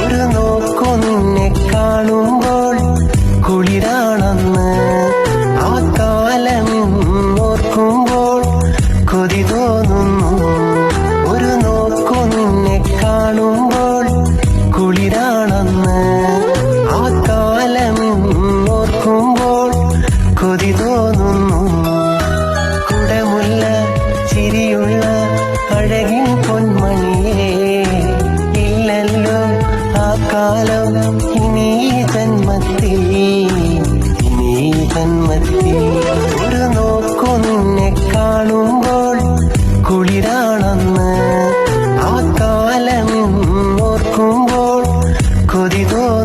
ഒരു നോക്കു നിന്നെ കാണുമ്പോൾ കുളിരാണെന്ന് ആ കാലം ഓർക്കുമ്പോൾ കൊതി തോന്നുന്നു. ഒരു നോക്കു നിന്നെ കാണുമ്പോൾ കുളിരാണെന്ന് ആ കാലം ഓർക്കുമ്പോൾ കൊതി തോന്നുന്നു. കുടമുള്ള ചിരിയുള്ള അഴകിൻ പൊന്മണിയേ, ഇല്ലല്ലോ ആ കാലം ഇനി ജന്മത്തിൽ, ഇനി ജന്മത്തിൽ. ഒരു നോക്കു നിന്നെ കാണുമ്പോൾ കുളിരാണെന്ന് ആ കാലം ഓർക്കുമ്പോൾ കൊതി തോന്നുന്നു.